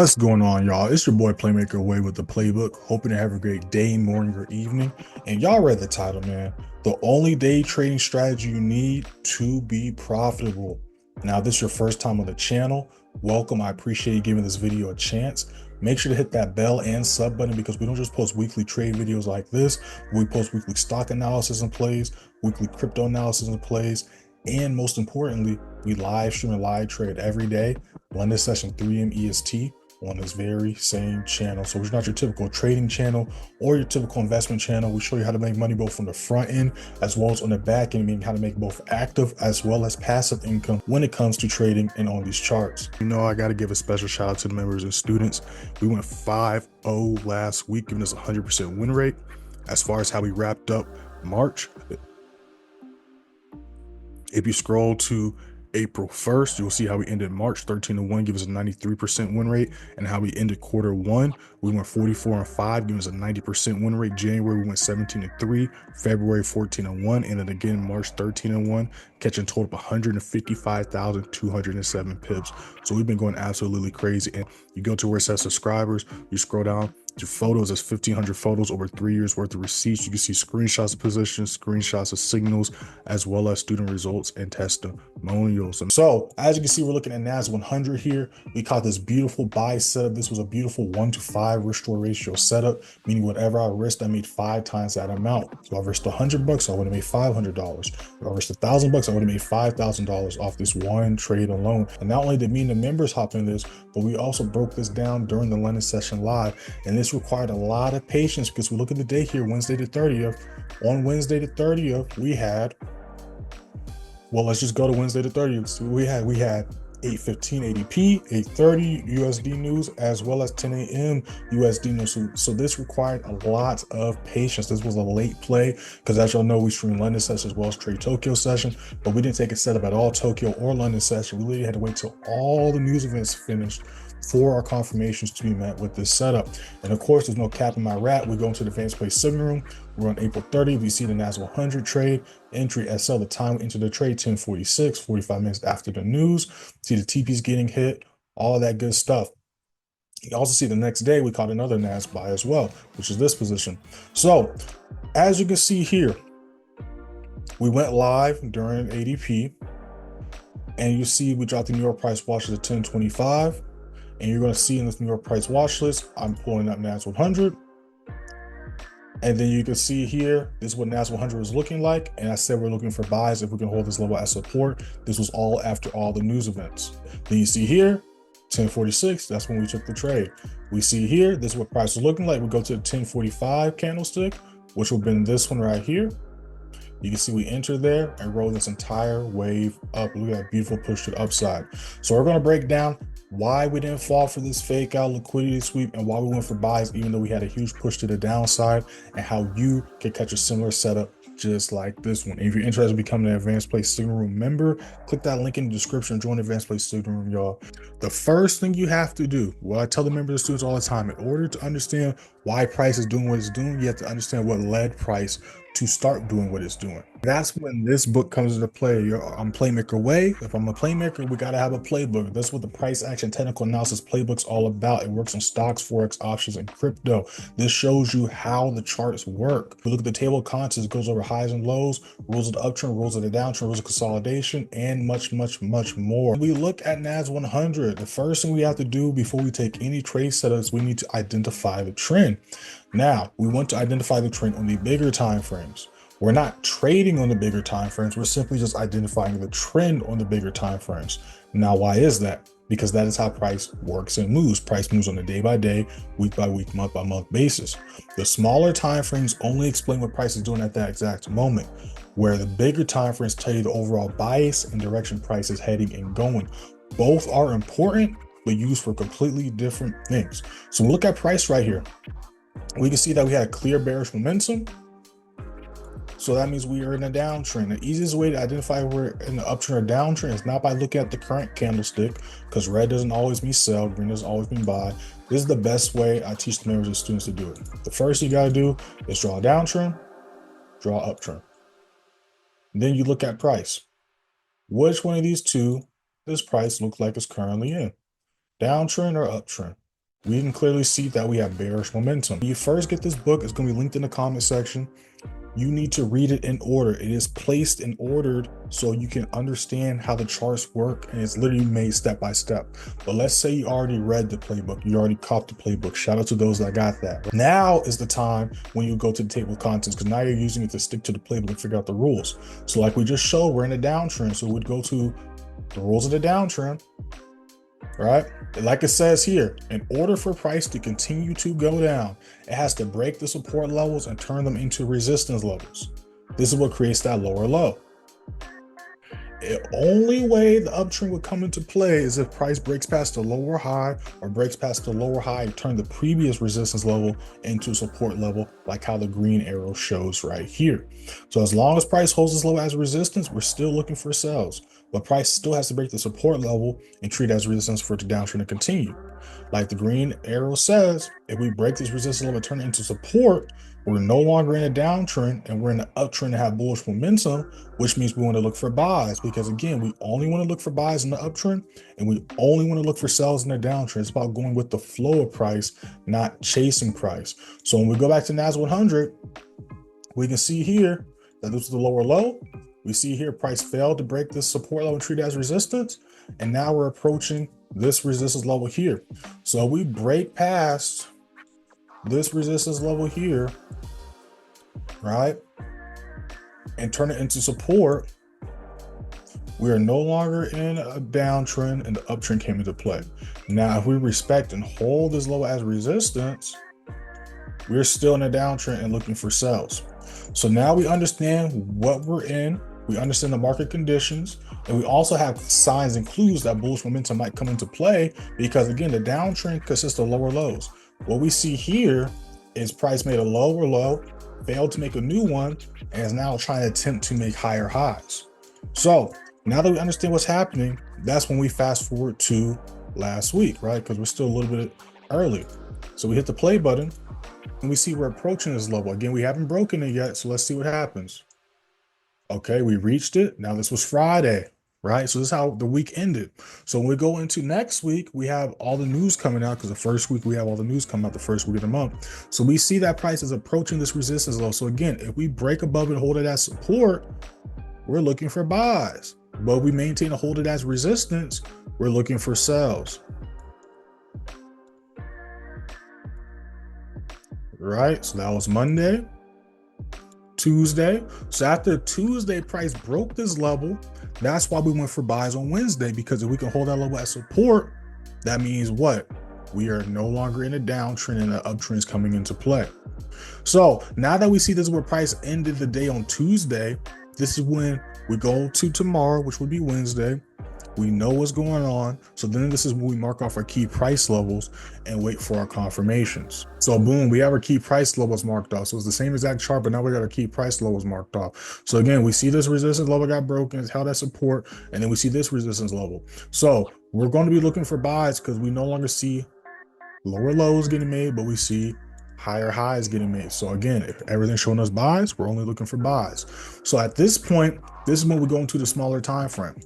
What's going on, y'all? It's your boy Playmaker Away with the playbook. Hoping to have a great day, morning, or evening. And y'all read the title, man. The only day trading strategy you need to be profitable. Now, if this is your first time on the channel, welcome. I appreciate you giving this video a chance. Make sure to hit that bell and sub button because we don't just post weekly trade videos like this. We post weekly stock analysis and plays, weekly crypto analysis and plays, and most importantly, we live stream and live trade every day, London session 3 a.m. EST on this very same channel. So it's not your typical trading channel or your typical investment channel. We show you how to make money both from the front end as well as on the back end, meaning how to make both active as well as passive income when it comes to trading and on these charts. You know, I got to give a special shout out to the members and students. We went 5-0 last week, giving us a 100% win rate. As far as how we wrapped up March, if you scroll to April 1st, you'll see how we ended March 13-1, give us a 93% win rate, and how we ended quarter one. We went 44-5, giving us a 90% win rate. January, we went 17-3, February 14-1, and then again March 13-1, catching total of 155,207 pips. So we've been going absolutely crazy. And you go to where it says subscribers, you scroll down to photos. There's 1,500 photos, over 3 years worth of receipts. You can see screenshots of positions, screenshots of signals, as well as student results and testimonials. And so as you can see, we're looking at NAS 100 here. We caught this beautiful buy setup. This was a beautiful 1-to-5 risk to ratio setup, meaning whatever I risked, I made 5 times that amount. So I risked $100, I would have made $500. If I risked $1,000, I would have made $5,000 off this one trade alone. And not only did me and the members hop in this, but we also broke this down during the London session live. And this required a lot of patience because we look at the day here, Wednesday the 30th. On Wednesday the 30th, we had, well, let's just go to Wednesday the 30th. So we had 8:15 ADP, 8:30 USD news, as well as 10 a.m. USD news. So this required a lot of patience. This was a late play because, as y'all know, we stream London session as well as trade Tokyo session, but we didn't take a setup at all Tokyo or London session. We literally had to wait till all the news events finished for our confirmations to be met with this setup. And of course, there's no cap in my rat. We go into the advanced play signal room. We're on April 30th. We see the NAS 100 trade entry SL. The time we enter the trade 10:46, 45 minutes after the news. See the TPs getting hit, all that good stuff. You also see the next day we caught another NAS buy as well, which is this position. So as you can see here, we went live during ADP, and you see we dropped the New York price watch to 1025. And you're going to see in this New York price watch list, I'm pulling up NAS 100. And then you can see here, this is what NAS 100 was looking like. And I said we're looking for buys if we can hold this level as support. This was all after all the news events. Then you see here, 1046, that's when we took the trade. We see here, this is what price was looking like. We go to the 1045 candlestick, which will have been this one right here. You can see we enter there and roll this entire wave up. Look at that beautiful push to the upside. So we're going to break down why we didn't fall for this fake out liquidity sweep and why we went for buys even though we had a huge push to the downside, and how you can catch a similar setup just like this one. And if you're interested in becoming an advanced play signal room member, click that link in the description, join the advanced play signal room, y'all. The first thing you have to do, what I tell the members and students all the time, in order to understand why price is doing what it's doing, you have to understand what led price to start doing what it's doing. That's when this book comes into play. I'm Playmaker Way. If I'm a playmaker, we got to have a playbook. That's what the price action technical analysis playbook's all about. It works on stocks, forex, options, and crypto. This shows you how the charts work. We look at the table of contents, it goes over highs and lows, rules of the uptrend, rules of the downtrend, rules of consolidation, and much more. We look at NAS 100. The first thing we have to do before we take any trade setups, we need to identify the trend. Now, we want to identify the trend on the bigger time frames. We're not trading on the bigger time frames. We're simply just identifying the trend on the bigger time frames. Now, why is that? Because that is how price works and moves. Price moves on a day by day, week by week, month by month basis. The smaller time frames only explain what price is doing at that exact moment, where the bigger time frames tell you the overall bias and direction price is heading and going. Both are important, but used for completely different things. So look at price right here. We can see that we had a clear bearish momentum. So that means we are in a downtrend. The easiest way to identify if we're in the uptrend or downtrend is not by looking at the current candlestick, because red doesn't always mean sell, green doesn't always mean buy. This is the best way I teach the members and students to do it. The first you got to do is draw a downtrend, draw an uptrend. Then you look at price. Which one of these two does price look like it's currently in? Downtrend or uptrend? we can clearly see that we have bearish momentum. When you first get this book, it's going to be linked in the comment section. You need to read it in order. It is placed and ordered so you can understand how the charts work, and it's literally made step by step. But let's say you already read the playbook, you already copied the playbook. Shout out to those that got that. Now is the time when you go to the table of contents, because now you're using it to stick to the playbook and figure out the rules. So like we just showed, we're in a downtrend, so we'd go to the rules of the downtrend, right? Like it says here, in order for price to continue to go down, it has to break the support levels and turn them into resistance levels. This is what creates that lower low. The only way the uptrend would come into play is if price breaks past the lower high, or breaks past the lower high and turn the previous resistance level into a support level, like how the green arrow shows right here. So as long as price holds this low as resistance, we're still looking for sells, but price still has to break the support level and treat it as resistance for it to downtrend to continue. Like the green arrow says, if we break this resistance level and turn it into support, we're no longer in a downtrend and we're in an uptrend to have bullish momentum, which means we want to look for buys, because again, we only want to look for buys in the uptrend and we only want to look for sells in the downtrend. It's about going with the flow of price, not chasing price. So when we go back to NAS 100, we can see here that this is the lower low. We see here price failed to break this support level and treat it as resistance. And now we're approaching this resistance level here. So we break past this resistance level here, right, and turn it into support, we are no longer in a downtrend and the uptrend came into play. Now, if we respect and hold this low as resistance, we're still in a downtrend and looking for sells. So now we understand what we're in, we understand the market conditions, and we also have signs and clues that bullish momentum might come into play, because again, the downtrend consists of lower lows. What we see here is price made a lower low, failed to make a new one, and is now trying to attempt to make higher highs. So now that we understand what's happening, that's when we fast forward to last week, right? Because we're still a little bit early. So we hit the play button and we see we're approaching this level. Again, we haven't broken it yet, so let's see what happens. Okay, we reached it. Now this was Friday, right? So this is how the week ended. So when we go into next week, we have all the news coming out, because the first week we have all the news coming out the first week of the month. So we see that price is approaching this resistance level. So again, if we break above it, hold it as support, we're looking for buys. But if we maintain a hold it as resistance, we're looking for sells. Right? So that was Monday. Tuesday. So after Tuesday, price broke this level. That's why we went for buys on Wednesday, because if we can hold that level as support, that means what? We are no longer in a downtrend and the uptrend is coming into play. So now that we see this is where price ended the day on Tuesday, this is when we go to tomorrow, which would be Wednesday. We know what's going on. So then this is when we mark off our key price levels and wait for our confirmations. So boom, we have our key price levels marked off. So it's the same exact chart, but now we got our key price levels marked off. So again, we see this resistance level got broken, it's held at support, and then we see this resistance level. So we're going to be looking for buys, because we no longer see lower lows getting made, but we see higher highs getting made. So again, if everything's showing us buys, we're only looking for buys. So at this point, this is when we go into the smaller time frame.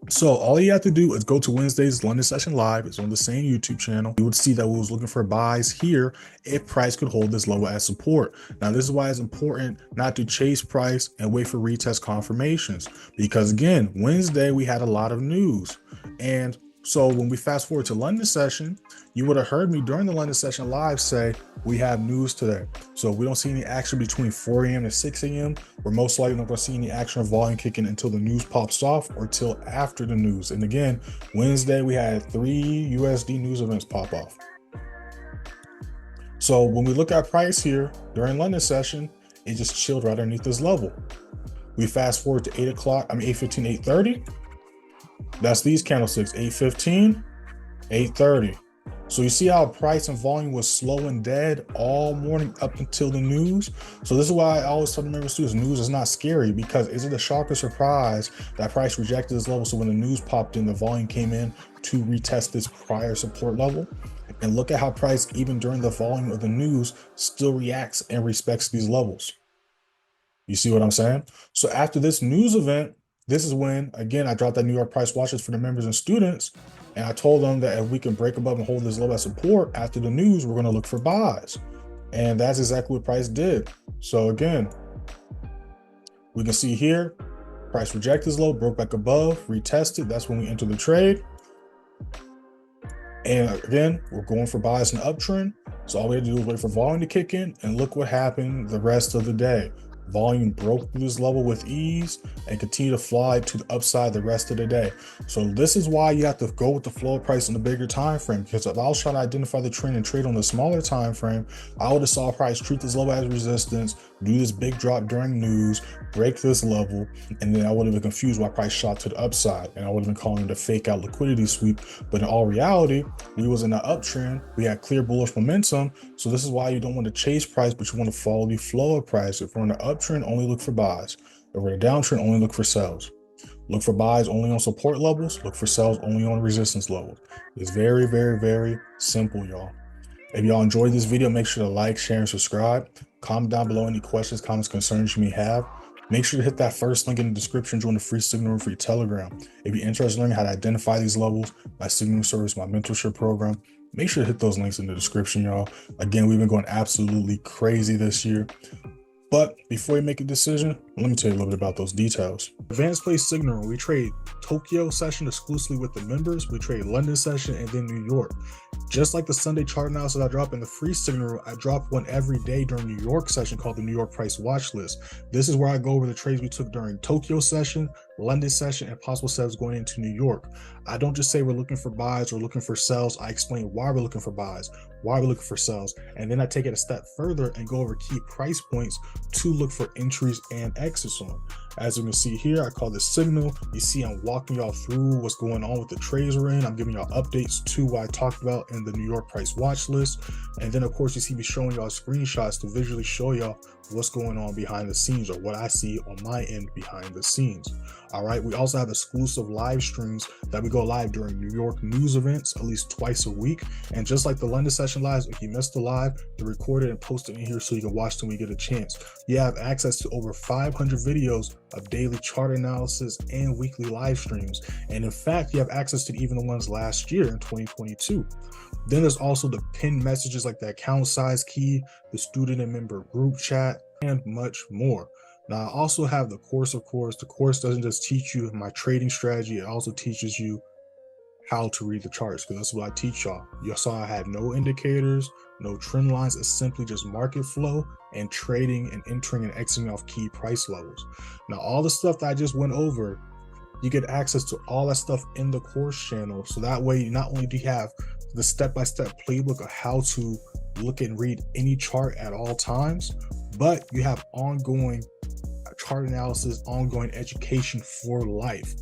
So all you have to do is go to Wednesday's London session live. It's on the same YouTube channel. You would see that we was looking for buys here if price could hold this level as support. Now, this is why it's important not to chase price and wait for retest confirmations, because again, Wednesday we had a lot of news. And so when we fast forward to London session, you would have heard me during the London session live say we have news today. So if we don't see any action between 4 a.m. and 6 a.m., we're most likely not going to see any action or volume kicking until the news pops off or till after the news. And again, Wednesday we had 3 USD news events pop off. So when we look at price here during London session, it just chilled right underneath this level. We fast forward to 8:15, 8:30. That's these candlesticks, 8:15, 8:30. So you see how price and volume was slow and dead all morning up until the news. So this is why I always tell the members too, news is not scary, because is it a shock or surprise that price rejected this level? So when the news popped in, the volume came in to retest this prior support level. And look at how price, even during the volume of the news, still reacts and respects these levels. You see what I'm saying? So after this news event, This is when, again, I dropped that New York price watch list for the members and students. And I told them that if we can break above and hold this level as support after the news, we're going to look for buys. And that's exactly what price did. So again, we can see here, price rejected this low, broke back above, retested. That's when we enter the trade. And again, we're going for buys in the uptrend. So all we have to do is wait for volume to kick in, and look what happened the rest of the day. Volume broke through this level with ease and continue to fly to the upside the rest of the day. So this is why you have to go with the flow of price in the bigger time frame, because if I was trying to identify the trend and trade on the smaller time frame, I would have saw price treat this level as resistance, do this big drop during news, break this level, and then I would have been confused why price shot to the upside, and I would have been calling it a fake out liquidity sweep. But in all reality, we was in an uptrend, we had clear bullish momentum. So this is why you don't want to chase price, but you want to follow the flow of price. If we're in an uptrend, only look for buys. If we're in a downtrend, only look for sells. Look for buys only on support levels, look for sells only on resistance levels. It's very, very, very simple, y'all. If y'all enjoyed this video, make sure to like, share, and subscribe. Comment down below any questions, comments, concerns you may have. Make sure to hit that first link in the description, join the free signal room for your Telegram. If you're interested in learning how to identify these levels, my signaling service, my mentorship program, make sure to hit those links in the description, y'all. Again, we've been going absolutely crazy this year. But before you make a decision, let me tell you a little bit about those details. Advanced Play Signal, we trade Tokyo session exclusively with the members. We trade London session and then New York. Just like the Sunday chart analysis I drop in the free signal, I drop one every day during New York session called the New York Price Watch List. This is where I go over the trades we took during Tokyo session, London session, and possible sells going into New York. I don't just say we're looking for buys or looking for sells. I explain why we're looking for buys, why we're looking for sells, and then I take it a step further and go over key price points to look for entries and exits on. As you can see here, I call this signal. You see I'm walking y'all through what's going on with the trades we're in. I'm giving y'all updates to what I talked about in the New York Price Watch List. And then of course you see me showing y'all screenshots to visually show y'all what's going on behind the scenes, or what I see on my end behind the scenes. All right, we also have exclusive live streams that we go live during New York news events at least twice a week. And just like the London session lives, if you missed the live, they're recorded and posted in here so you can watch them when you get a chance. You have access to over 500 videos of daily chart analysis and weekly live streams. And in fact, you have access to even the ones last year in 2022. Then there's also the pinned messages like the account size key, the student and member group chat, and much more. Now, I also have the course, of course. The course doesn't just teach you my trading strategy, it also teaches you how to read the charts, because that's what I teach y'all. You saw I had no indicators, no trend lines. It's simply just market flow and trading and entering and exiting off key price levels. Now, all the stuff that I just went over, you get access to all that stuff in the course channel. So that way, not only do you have the step-by-step playbook of how to look and read any chart at all times, but you have ongoing chart analysis, ongoing education for life.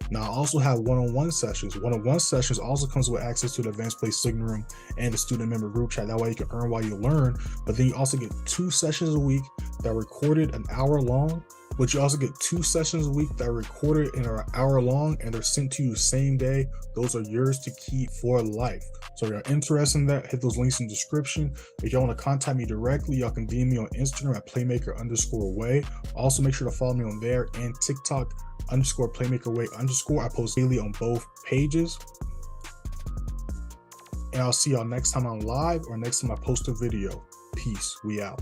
Now, I also have one-on-one sessions. One-on-one sessions also comes with access to the Advanced Play Signal Room and the student member group chat. That way you can earn while you learn, but then you also get 2 sessions a week that are recorded an hour long, but you also get 2 sessions a week that are recorded in an hour long and they're sent to you the same day. Those are yours to keep for life. So if you're interested in that, hit those links in the description. If y'all want to contact me directly, y'all can DM me on Instagram at playmaker_way. Also make sure to follow me on there, and TikTok _playmakerway_. I post daily on both pages. And I'll see y'all next time I'm live or next time I post a video. Peace. We out.